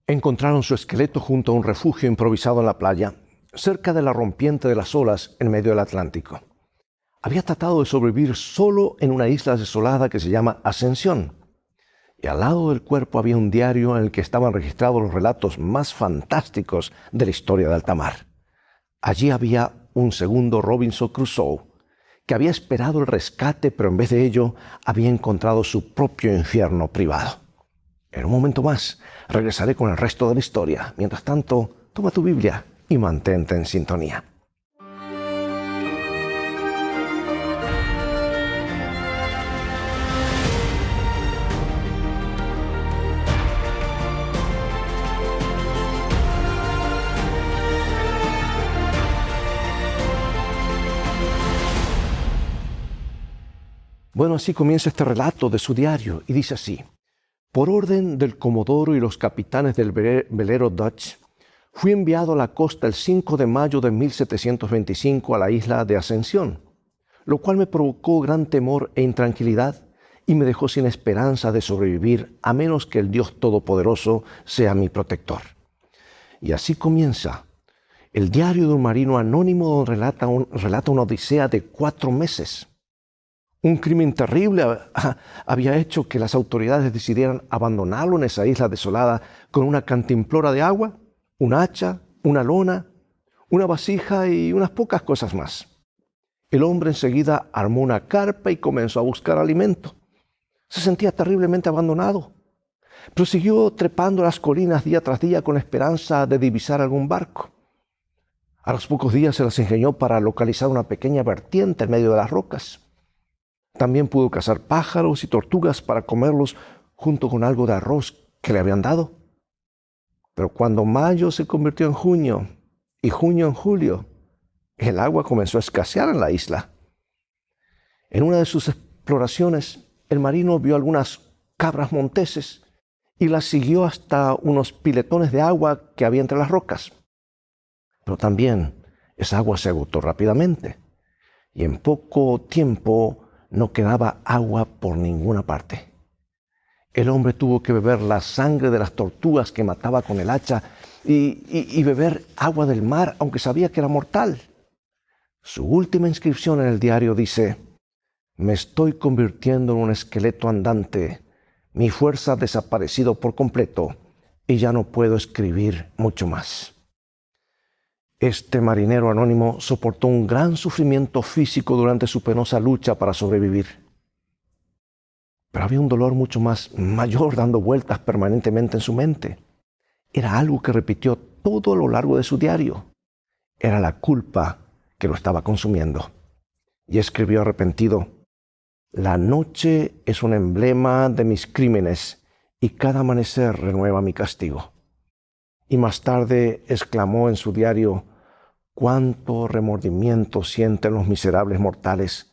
Encontraron su esqueleto junto a un refugio improvisado en la playa, cerca de la rompiente de las olas en medio del Atlántico. Había tratado de sobrevivir solo en una isla desolada que se llama Ascensión, y al lado del cuerpo había un diario en el que estaban registrados los relatos más fantásticos de la historia de alta mar. Allí había un segundo Robinson Crusoe, que había esperado el rescate, pero en vez de ello había encontrado su propio infierno privado. En un momento más regresaré con el resto de la historia. Mientras tanto, toma tu Biblia y mantente en sintonía. Bueno, así comienza este relato de su diario y dice así: por orden del comodoro y los capitanes del velero Dutch, fui enviado a la costa el 5 de mayo de 1725 a la isla de Ascensión, lo cual me provocó gran temor e intranquilidad y me dejó sin esperanza de sobrevivir a menos que el Dios Todopoderoso sea mi protector. Y así comienza el diario de un marino anónimo donde relata una odisea de 4 meses. Un crimen terrible había hecho que las autoridades decidieran abandonarlo en esa isla desolada con una cantimplora de agua, un hacha, una lona, una vasija y unas pocas cosas más. El hombre enseguida armó una carpa y comenzó a buscar alimento. Se sentía terriblemente abandonado. Prosiguió trepando las colinas día tras día con la esperanza de divisar algún barco. A los pocos días se las ingenió para localizar una pequeña vertiente en medio de las rocas. También pudo cazar pájaros y tortugas para comerlos junto con algo de arroz que le habían dado. Pero cuando mayo se convirtió en junio y junio en julio, el agua comenzó a escasear en la isla. En una de sus exploraciones, el marino vio algunas cabras monteses y las siguió hasta unos piletones de agua que había entre las rocas. Pero también esa agua se agotó rápidamente y en poco tiempo no quedaba agua por ninguna parte. El hombre tuvo que beber la sangre de las tortugas que mataba con el hacha y beber agua del mar, aunque sabía que era mortal. Su última inscripción en el diario dice: me estoy convirtiendo en un esqueleto andante. Mi fuerza ha desaparecido por completo y ya no puedo escribir mucho más. Este marinero anónimo soportó un gran sufrimiento físico durante su penosa lucha para sobrevivir. Pero había un dolor mucho mayor dando vueltas permanentemente en su mente. Era algo que repitió todo a lo largo de su diario. Era la culpa que lo estaba consumiendo. Y escribió arrepentido: la noche es un emblema de mis crímenes y cada amanecer renueva mi castigo. Y más tarde exclamó en su diario: cuánto remordimiento sienten los miserables mortales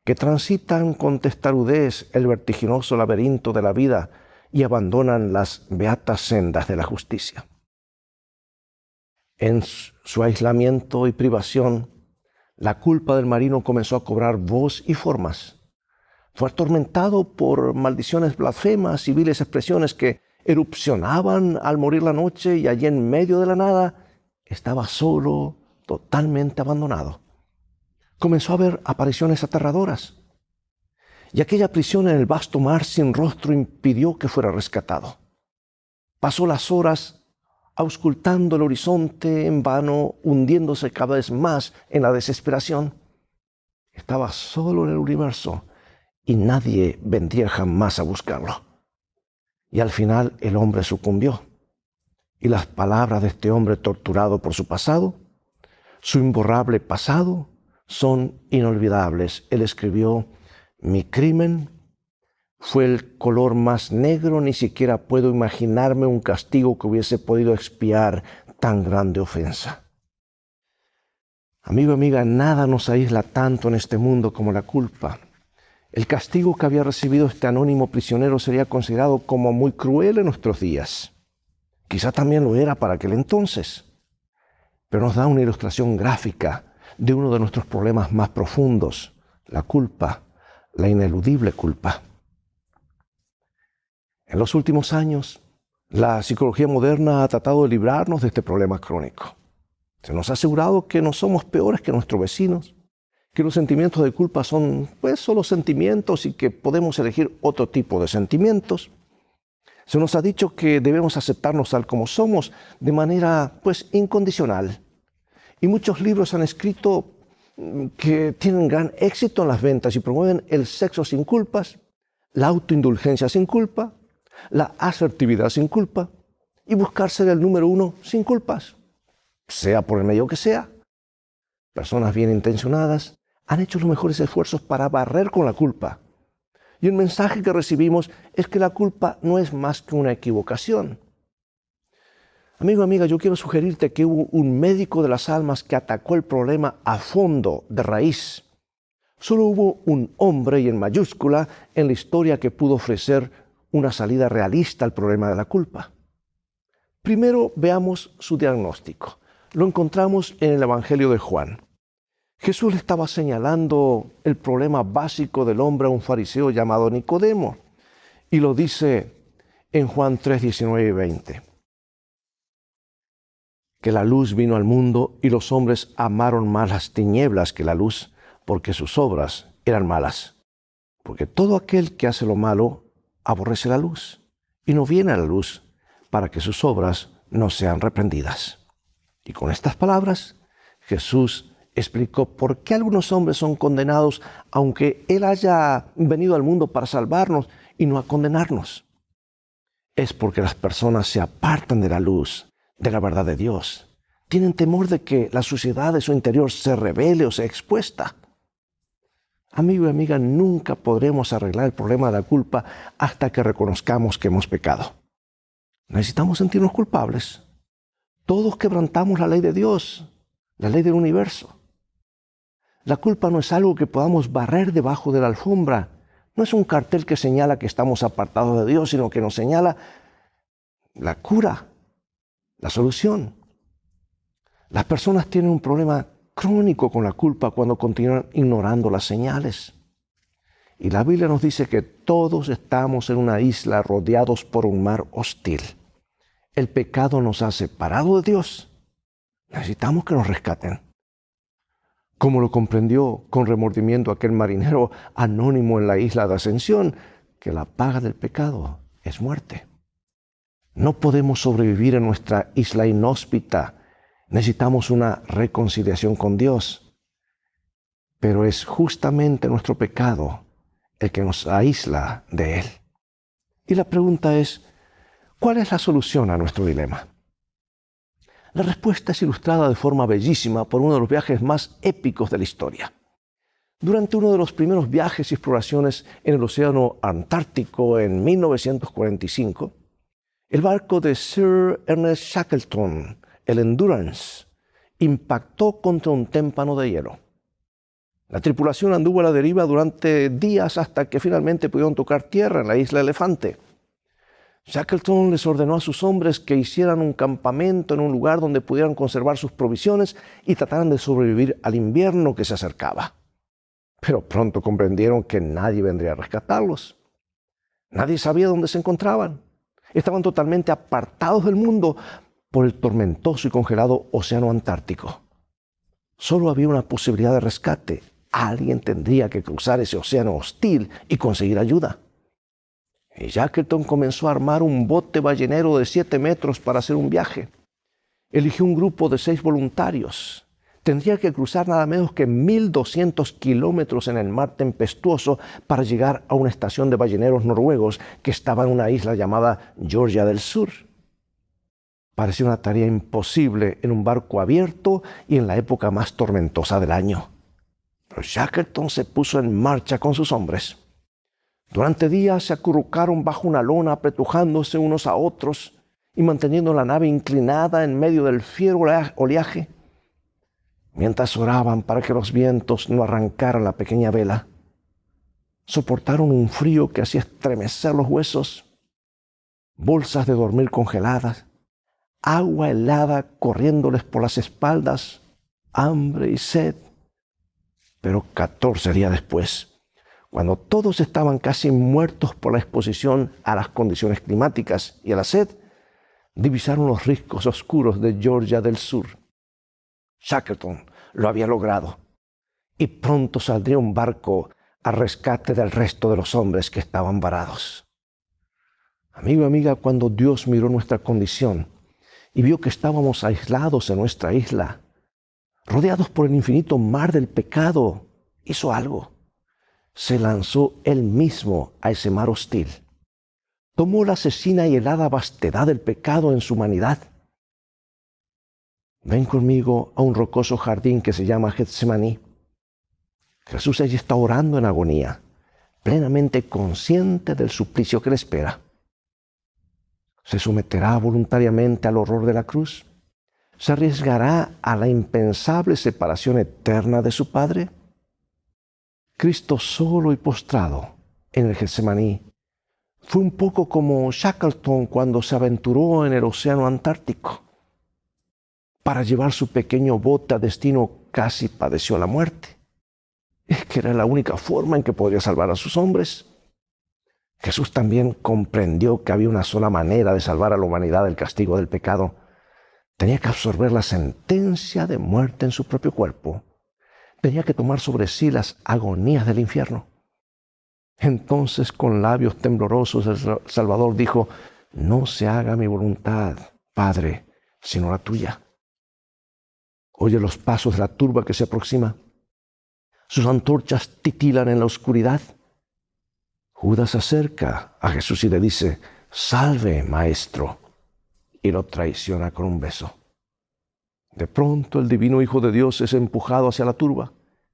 que transitan con testarudez el vertiginoso laberinto de la vida y abandonan las beatas sendas de la justicia. En su aislamiento y privación, la culpa del marino comenzó a cobrar voz y formas. Fue atormentado por maldiciones blasfemas y viles expresiones que erupcionaban al morir la noche, y allí en medio de la nada estaba solo, totalmente abandonado. Comenzó a ver apariciones aterradoras, y aquella prisión en el vasto mar sin rostro impidió que fuera rescatado. Pasó las horas auscultando el horizonte en vano, hundiéndose cada vez más en la desesperación. Estaba solo en el universo y nadie vendría jamás a buscarlo. Y al final el hombre sucumbió. Y las palabras de este hombre torturado por su pasado, su imborrable pasado, son inolvidables. Él escribió: mi crimen fue el color más negro, ni siquiera puedo imaginarme un castigo que hubiese podido expiar tan grande ofensa. Amigo, amiga, nada nos aísla tanto en este mundo como la culpa. El castigo que había recibido este anónimo prisionero sería considerado como muy cruel en nuestros días. Quizá también lo era para aquel entonces. Pero nos da una ilustración gráfica de uno de nuestros problemas más profundos: la culpa, la ineludible culpa. En los últimos años, La psicología moderna ha tratado de librarnos de este problema crónico. Se nos ha asegurado que no somos peores que nuestros vecinos, que los sentimientos de culpa son solo sentimientos y que podemos elegir otro tipo de sentimientos. Se nos ha dicho que debemos aceptarnos tal como somos de manera incondicional. Y muchos libros han escrito que tienen gran éxito en las ventas y promueven el sexo sin culpas, la autoindulgencia sin culpa, la asertividad sin culpa y buscar ser el número uno sin culpas, sea por el medio que sea. Personas bien intencionadas han hecho los mejores esfuerzos para barrer con la culpa. Y el mensaje que recibimos es que la culpa no es más que una equivocación. Amigo, amiga, yo quiero sugerirte que hubo un médico de las almas que atacó el problema a fondo, de raíz. Solo hubo un hombre, y en mayúscula, en la historia que pudo ofrecer una salida realista al problema de la culpa. Primero veamos su diagnóstico. Lo encontramos en el Evangelio de Juan. Jesús le estaba señalando el problema básico del hombre a un fariseo llamado Nicodemo. Y lo dice en Juan 3, 19 y 20. Que la luz vino al mundo y los hombres amaron más las tinieblas que la luz, porque sus obras eran malas. Porque todo aquel que hace lo malo aborrece la luz y no viene a la luz para que sus obras no sean reprendidas. Y con estas palabras, Jesús explicó por qué algunos hombres son condenados, aunque Él haya venido al mundo para salvarnos y no a condenarnos. Es porque las personas se apartan de la luz, de la verdad de Dios. Tienen temor de que la suciedad de su interior se revele o sea expuesta. Amigo y amiga, nunca podremos arreglar el problema de la culpa hasta que reconozcamos que hemos pecado. Necesitamos sentirnos culpables. Todos quebrantamos la ley de Dios, la ley del universo. La culpa no es algo que podamos barrer debajo de la alfombra. No es un cartel que señala que estamos apartados de Dios, sino que nos señala la cura, la solución. Las personas tienen un problema crónico con la culpa cuando continúan ignorando las señales. Y la Biblia nos dice que todos estamos en una isla rodeados por un mar hostil. El pecado nos ha separado de Dios. Necesitamos que nos rescaten. Como lo comprendió con remordimiento aquel marinero anónimo en la isla de Ascensión, que la paga del pecado es muerte. No podemos sobrevivir en nuestra isla inhóspita. Necesitamos una reconciliación con Dios. Pero es justamente nuestro pecado el que nos aísla de Él. Y la pregunta es, ¿cuál es la solución a nuestro dilema? La respuesta es ilustrada de forma bellísima por uno de los viajes más épicos de la historia. Durante uno de los primeros viajes y exploraciones en el Océano Antártico en 1945, el barco de Sir Ernest Shackleton, el Endurance, impactó contra un témpano de hielo. La tripulación anduvo a la deriva durante días hasta que finalmente pudieron tocar tierra en la isla Elefante. Shackleton les ordenó a sus hombres que hicieran un campamento en un lugar donde pudieran conservar sus provisiones y trataran de sobrevivir al invierno que se acercaba. Pero pronto comprendieron que nadie vendría a rescatarlos. Nadie sabía dónde se encontraban. Estaban totalmente apartados del mundo por el tormentoso y congelado Océano Antártico. Solo había una posibilidad de rescate. Alguien tendría que cruzar ese océano hostil y conseguir ayuda. Y Shackleton comenzó a armar un bote ballenero de 7 metros para hacer un viaje. Eligió un grupo de 6 voluntarios. Tendría que cruzar nada menos que 1.200 kilómetros en el mar tempestuoso para llegar a una estación de balleneros noruegos que estaba en una isla llamada Georgia del Sur. Parecía una tarea imposible en un barco abierto y en la época más tormentosa del año. Pero Shackleton se puso en marcha con sus hombres. Durante días se acurrucaron bajo una lona apretujándose unos a otros y manteniendo la nave inclinada en medio del fiero oleaje, mientras oraban para que los vientos no arrancaran la pequeña vela. Soportaron un frío que hacía estremecer los huesos, bolsas de dormir congeladas, agua helada corriéndoles por las espaldas, hambre y sed. Pero 14 días después, cuando todos estaban casi muertos por la exposición a las condiciones climáticas y a la sed, divisaron los riscos oscuros de Georgia del Sur. Shackleton lo había logrado, y pronto saldría un barco al rescate del resto de los hombres que estaban varados. Amigo y amiga, cuando Dios miró nuestra condición y vio que estábamos aislados en nuestra isla, rodeados por el infinito mar del pecado, hizo algo. Se lanzó Él mismo a ese mar hostil. Tomó la asesina y helada vastedad del pecado en su humanidad. Ven conmigo a un rocoso jardín que se llama Getsemaní. Jesús allí está orando en agonía, plenamente consciente del suplicio que le espera. ¿Se someterá voluntariamente al horror de la cruz? ¿Se arriesgará a la impensable separación eterna de su Padre? Cristo solo y postrado en el Getsemaní fue un poco como Shackleton cuando se aventuró en el océano Antártico. Para llevar su pequeño bote a destino casi padeció la muerte. Es que era la única forma en que podría salvar a sus hombres. Jesús también comprendió que había una sola manera de salvar a la humanidad del castigo del pecado. Tenía que absorber la sentencia de muerte en su propio cuerpo. Tenía que tomar sobre sí las agonías del infierno. Entonces, con labios temblorosos, el Salvador dijo: no se haga mi voluntad, Padre, sino la tuya. Oye los pasos de la turba que se aproxima. Sus antorchas titilan en la oscuridad. Judas se acerca a Jesús y le dice: salve, maestro, y lo traiciona con un beso. De pronto el divino Hijo de Dios es empujado hacia la turba.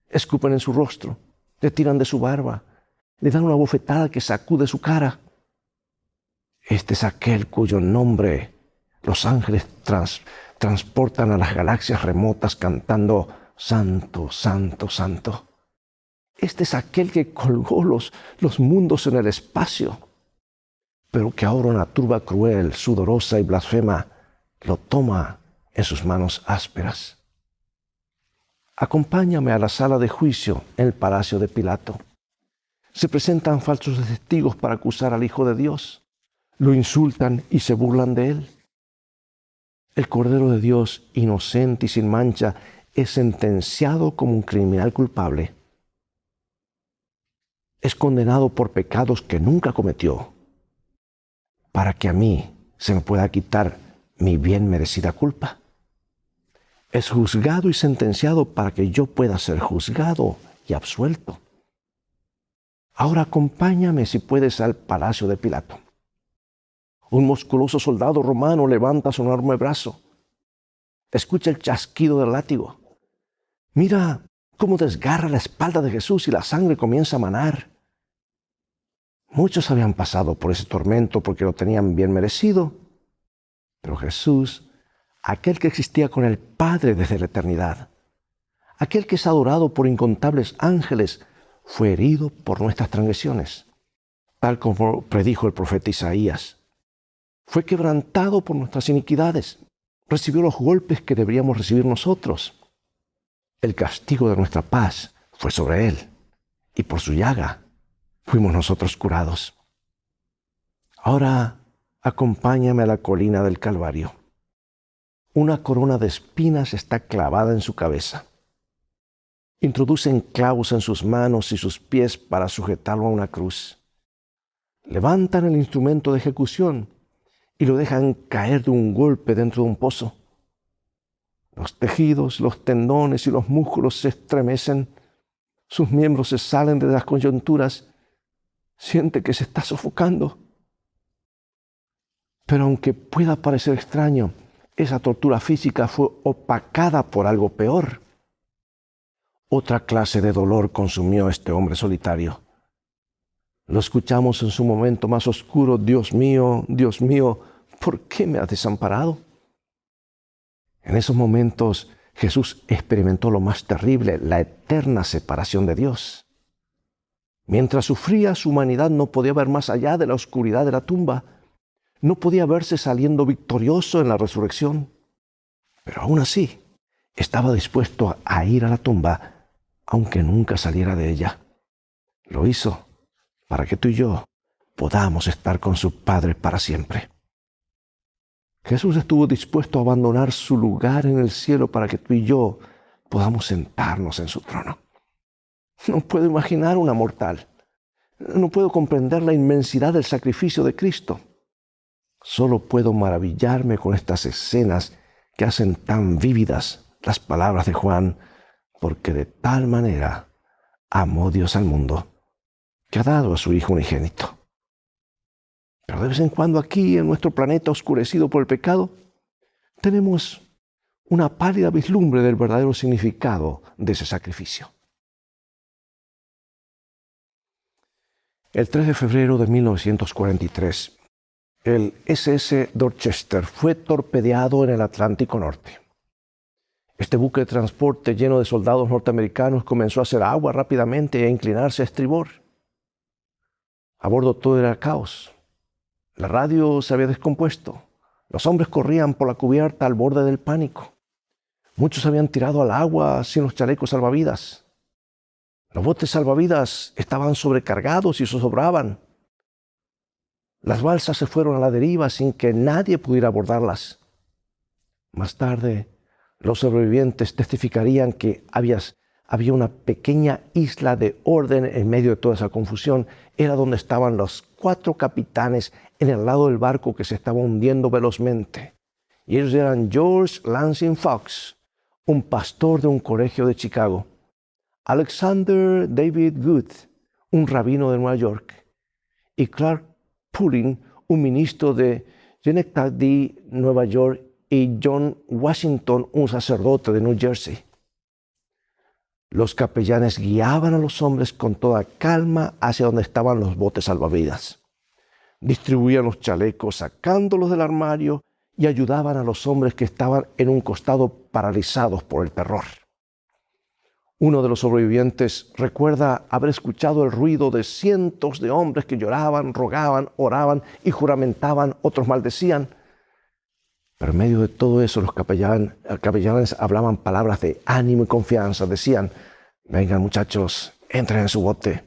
Escupen en su rostro, le tiran de su barba, le dan una bofetada que sacude su cara. Este es aquel cuyo nombre los ángeles transportan a las galaxias remotas cantando: Santo, Santo, Santo. Este es aquel que colgó los mundos en el espacio, pero que ahora una turba cruel, sudorosa y blasfema lo toma en sus manos ásperas. Acompáñame a la sala de juicio en el palacio de Pilato. Se presentan falsos testigos para acusar al Hijo de Dios. Lo insultan y se burlan de él. El Cordero de Dios, inocente y sin mancha, es sentenciado como un criminal culpable. Es condenado por pecados que nunca cometió, para que a mí se me pueda quitar mi bien merecida culpa. Es juzgado y sentenciado para que yo pueda ser juzgado y absuelto. Ahora acompáñame, si puedes, al palacio de Pilato. Un musculoso soldado romano levanta su enorme brazo. Escucha el chasquido del látigo. Mira cómo desgarra la espalda de Jesús y la sangre comienza a manar. Muchos habían pasado por ese tormento porque lo tenían bien merecido. Pero Jesús, aquel que existía con el Padre desde la eternidad, aquel que es adorado por incontables ángeles, fue herido por nuestras transgresiones, tal como predijo el profeta Isaías. Fue quebrantado por nuestras iniquidades. Recibió los golpes que deberíamos recibir nosotros. El castigo de nuestra paz fue sobre él, y por su llaga fuimos nosotros curados. Ahora acompáñame a la colina del Calvario. Una corona de espinas está clavada en su cabeza. Introducen clavos en sus manos y sus pies para sujetarlo a una cruz. Levantan el instrumento de ejecución y lo dejan caer de un golpe dentro de un pozo. Los tejidos, los tendones y los músculos se estremecen. Sus miembros se salen de las coyunturas. Siente que se está sofocando. Pero aunque pueda parecer extraño, esa tortura física fue opacada por algo peor. Otra clase de dolor consumió a este hombre solitario. Lo escuchamos en su momento más oscuro: Dios mío, ¿por qué me has desamparado? En esos momentos Jesús experimentó lo más terrible, la eterna separación de Dios. Mientras sufría, su humanidad no podía ver más allá de la oscuridad de la tumba. No podía verse saliendo victorioso en la resurrección. Pero aún así, estaba dispuesto a ir a la tumba, aunque nunca saliera de ella. Lo hizo para que tú y yo podamos estar con su Padre para siempre. Jesús estuvo dispuesto a abandonar su lugar en el cielo para que tú y yo podamos sentarnos en su trono. No puedo imaginar una mortal. No puedo comprender la inmensidad del sacrificio de Cristo. Solo puedo maravillarme con estas escenas que hacen tan vívidas las palabras de Juan, porque de tal manera amó Dios al mundo, que ha dado a su Hijo unigénito. Pero de vez en cuando aquí, en nuestro planeta oscurecido por el pecado, tenemos una pálida vislumbre del verdadero significado de ese sacrificio. El 3 de febrero de 1943, el SS Dorchester fue torpedeado en el Atlántico Norte. Este buque de transporte lleno de soldados norteamericanos comenzó a hacer agua rápidamente e a inclinarse a estribor. A bordo todo era caos. La radio se había descompuesto. Los hombres corrían por la cubierta al borde del pánico. Muchos habían tirado al agua sin los chalecos salvavidas. Los botes salvavidas estaban sobrecargados y zozobraban. Las balsas se fueron a la deriva sin que nadie pudiera abordarlas. Más tarde, los sobrevivientes testificarían que había una pequeña isla de orden en medio de toda esa confusión. Era donde estaban los 4 capitanes en el lado del barco que se estaba hundiendo velozmente. Y ellos eran George Lansing Fox, un pastor de un colegio de Chicago; Alexander David Good, un rabino de Nueva York; y Clark Pulling, un ministro de Schenectady, Nueva York; y John Washington, un sacerdote de New Jersey. Los capellanes guiaban a los hombres con toda calma hacia donde estaban los botes salvavidas. Distribuían los chalecos sacándolos del armario y ayudaban a los hombres que estaban en un costado paralizados por el terror. Uno de los sobrevivientes recuerda haber escuchado el ruido de cientos de hombres que lloraban, rogaban, oraban y juramentaban, otros maldecían. Pero en medio de todo eso, los capellanes hablaban palabras de ánimo y confianza. Decían: vengan muchachos, entren en su bote.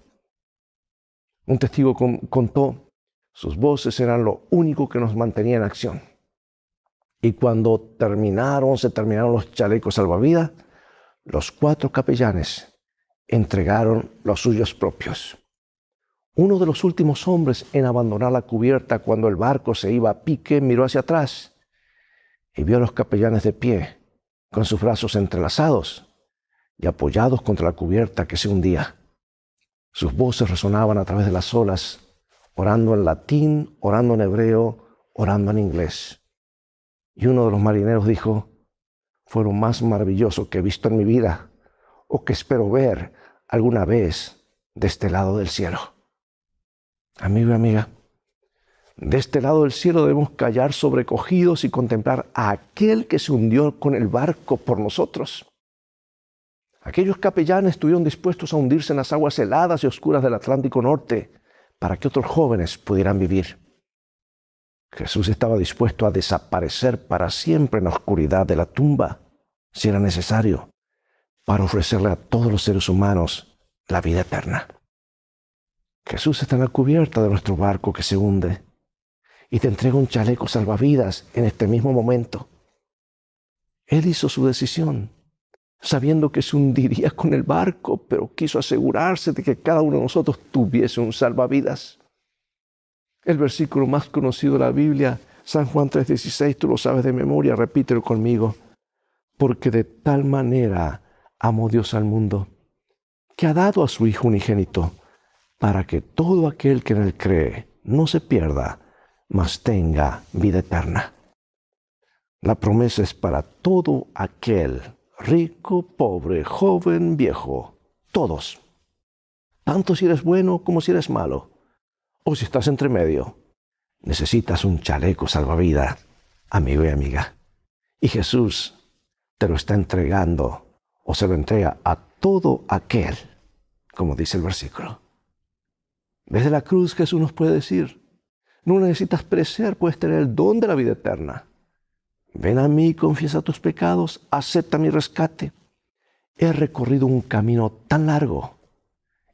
Un testigo contó: sus voces eran lo único que nos mantenía en acción. Y cuando se terminaron los chalecos salvavidas, los 4 capellanes entregaron los suyos propios. Uno de los últimos hombres en abandonar la cubierta cuando el barco se iba a pique miró hacia atrás y vio a los capellanes de pie, con sus brazos entrelazados y apoyados contra la cubierta que se hundía. Sus voces resonaban a través de las olas, orando en latín, orando en hebreo, orando en inglés. Y uno de los marineros dijo: fue lo más maravilloso que he visto en mi vida, o que espero ver alguna vez de este lado del cielo. Amigo y amiga, de este lado del cielo debemos callar sobrecogidos y contemplar a aquel que se hundió con el barco por nosotros. Aquellos capellanes estuvieron dispuestos a hundirse en las aguas heladas y oscuras del Atlántico Norte para que otros jóvenes pudieran vivir. Jesús estaba dispuesto a desaparecer para siempre en la oscuridad de la tumba, si era necesario, para ofrecerle a todos los seres humanos la vida eterna. Jesús está en la cubierta de nuestro barco que se hunde y te entrega un chaleco salvavidas en este mismo momento. Él hizo su decisión, sabiendo que se hundiría con el barco, pero quiso asegurarse de que cada uno de nosotros tuviese un salvavidas. El versículo más conocido de la Biblia, San Juan 3:16, tú lo sabes de memoria, repítelo conmigo. Porque de tal manera amó Dios al mundo, que ha dado a su Hijo unigénito, para que todo aquel que en él cree no se pierda, mas tenga vida eterna. La promesa es para todo aquel, rico, pobre, joven, viejo, todos. Tanto si eres bueno como si eres malo, o si estás entre medio. Necesitas un chaleco salvavidas, amigo y amiga. Y Jesús te lo está entregando, o se lo entrega a todo aquel, como dice el versículo. Desde la cruz Jesús nos puede decir: no necesitas perecer, puedes tener el don de la vida eterna. Ven a mí, confiesa tus pecados, acepta mi rescate. He recorrido un camino tan largo,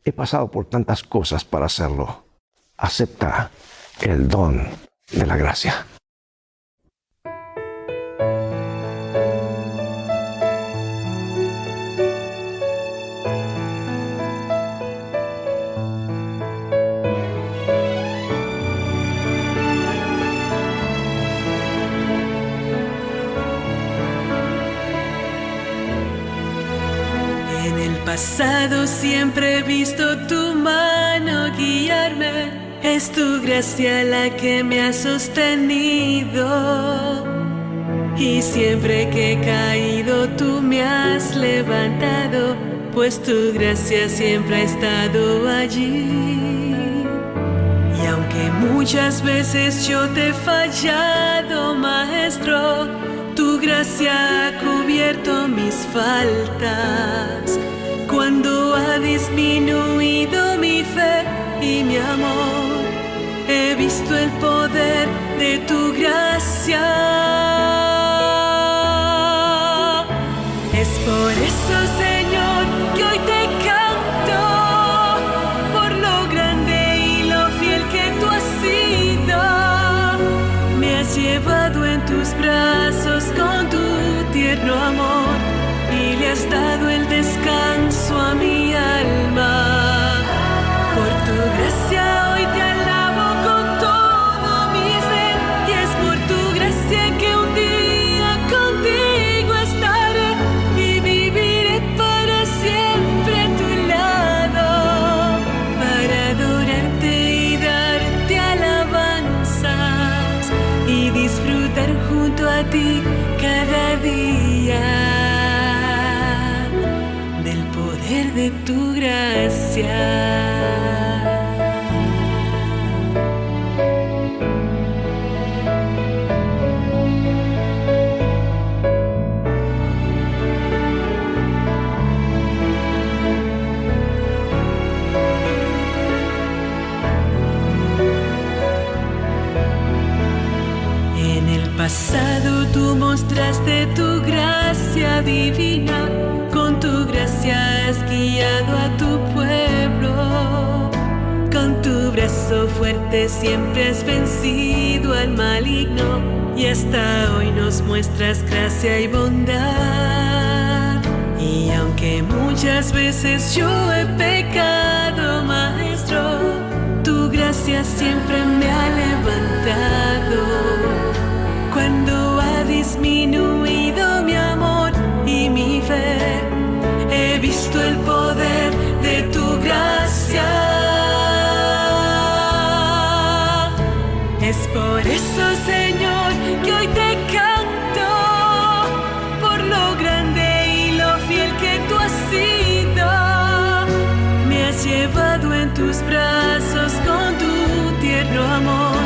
he pasado por tantas cosas para hacerlo. Acepta el don de la gracia. pasado siempre he visto tu mano guiarme. Es tu gracia la que me ha sostenido. Y siempre que he caído tú me has levantado, pues tu gracia siempre ha estado allí. Y aunque muchas veces yo te he fallado, Maestro, tu gracia ha cubierto mis faltas. Cuando ha disminuido mi fe y mi amor, he visto el poder de tu gracia. Es por eso, Señor, que hoy te canto, por lo grande y lo fiel que tú has sido. Me has llevado en tus brazos con tu tierno amor y le has dado el descanso a mi alma. Por tu gracia hoy te alabo con todo mi ser, y es por tu gracia que un día contigo estaré y viviré para siempre a tu lado, para adorarte y darte alabanzas y disfrutar junto a ti cada día del poder de tu gracia. En el pasado tú mostraste tu gracia divina, con tu gracia has guiado a tu pueblo. Con tu brazo fuerte siempre has vencido al maligno, y hasta hoy nos muestras gracia y bondad. Y aunque muchas veces yo he pecado, Maestro, tu gracia siempre me ha levantado. Cuando ha disminuido mi amor y mi fe, he visto el poder de tu gracia. Es por eso, Señor, que hoy te canto, por lo grande y lo fiel que tú has sido. Me has llevado en tus brazos con tu tierno amor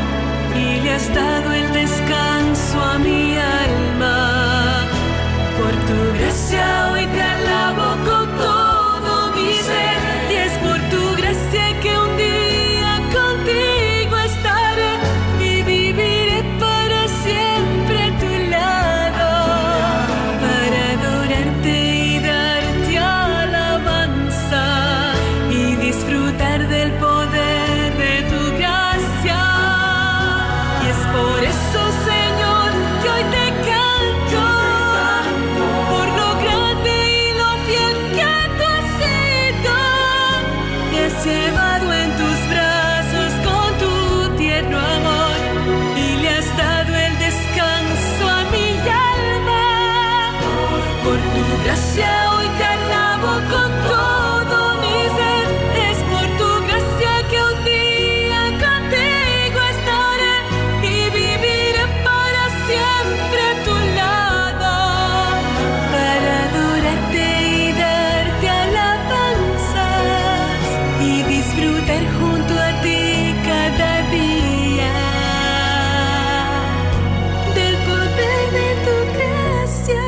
y le has dado el descanso a mi alma. Por tu gracia hoy te alabo con todo mi ser, y es por tu gracia que un día contigo estaré y viviré para siempre a tu lado, para adorarte y darte alabanza y disfrutar del poder de tu gracia. Y es por eso, Señor, que hoy te canto, por lo grande y lo fiel que tú has sido. Me has llevado en tus brazos con tu tierno amor y le has dado el descanso a mi alma. Por tu gracia hoy te alabo con todo mi ser. Es por tu gracia que un día contigo estaré y viviré para siempre a tu lado, para adorarte y darte alabanzas y disfrutar junto a ti cada día del poder de tu gracia.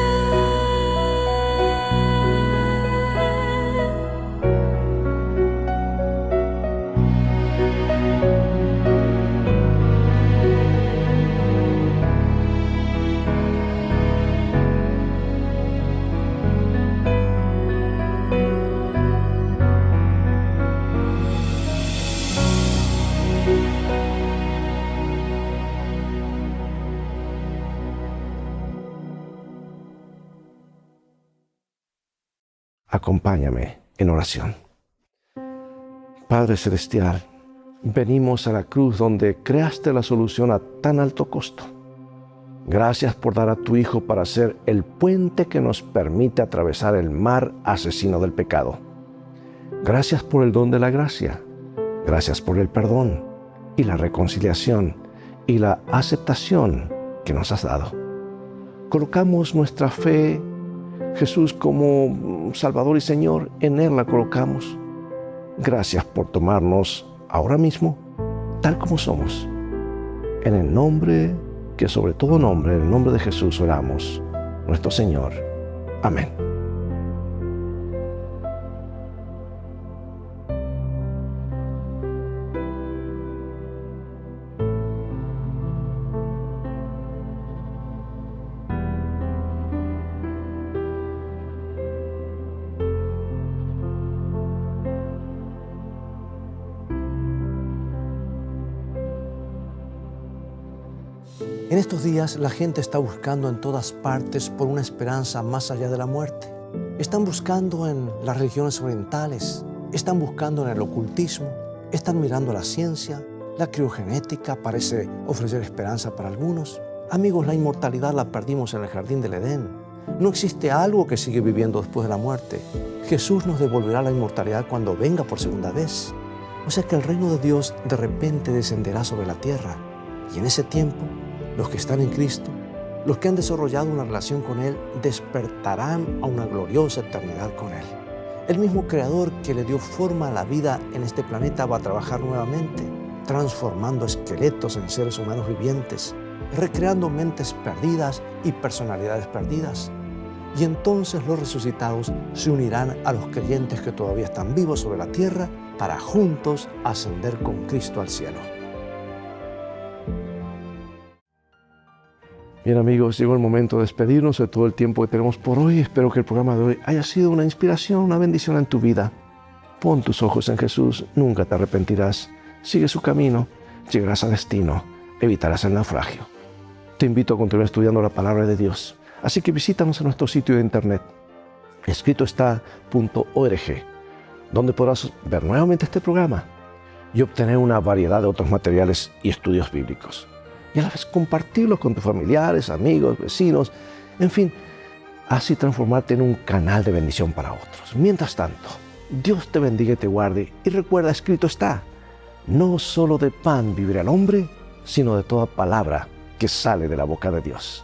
Acompáñame en oración. Padre Celestial, venimos a la cruz donde creaste la solución a tan alto costo. Gracias por dar a tu Hijo para ser el puente que nos permite atravesar el mar asesino del pecado. Gracias por el don de la gracia. Gracias por el perdón y la reconciliación y la aceptación que nos has dado. Colocamos nuestra fe, Jesús, como Salvador y Señor. En Él la colocamos. Gracias por tomarnos ahora mismo, tal como somos. En el nombre que sobre todo nombre, en el nombre de Jesús oramos, nuestro Señor. Amén. En estos días la gente está buscando en todas partes por una esperanza más allá de la muerte. Están buscando en las religiones orientales, están buscando en el ocultismo, están mirando la ciencia, la criogenética parece ofrecer esperanza para algunos. Amigos, la inmortalidad la perdimos en el jardín del Edén. No existe algo que sigue viviendo después de la muerte. Jesús nos devolverá la inmortalidad cuando venga por segunda vez. O sea que el reino de Dios de repente descenderá sobre la tierra. Y en ese tiempo, los que están en Cristo, los que han desarrollado una relación con Él, despertarán a una gloriosa eternidad con Él. El mismo Creador que le dio forma a la vida en este planeta va a trabajar nuevamente, transformando esqueletos en seres humanos vivientes, recreando mentes perdidas y personalidades perdidas. Y entonces los resucitados se unirán a los creyentes que todavía están vivos sobre la tierra para juntos ascender con Cristo al cielo. Bien amigos, llegó el momento de despedirnos de todo el tiempo que tenemos por hoy. Espero que el programa de hoy haya sido una inspiración, una bendición en tu vida. Pon tus ojos en Jesús, nunca te arrepentirás. Sigue su camino, llegarás a destino, evitarás el naufragio. Te invito a continuar estudiando la palabra de Dios. Así que visítanos en nuestro sitio de internet, escritoestá.org, donde podrás ver nuevamente este programa y obtener una variedad de otros materiales y estudios bíblicos. Y a la vez compartirlos con tus familiares, amigos, vecinos, en fin, así transformarte en un canal de bendición para otros. Mientras tanto, Dios te bendiga y te guarde. Y recuerda, escrito está, no solo de pan vivirá el hombre, sino de toda palabra que sale de la boca de Dios.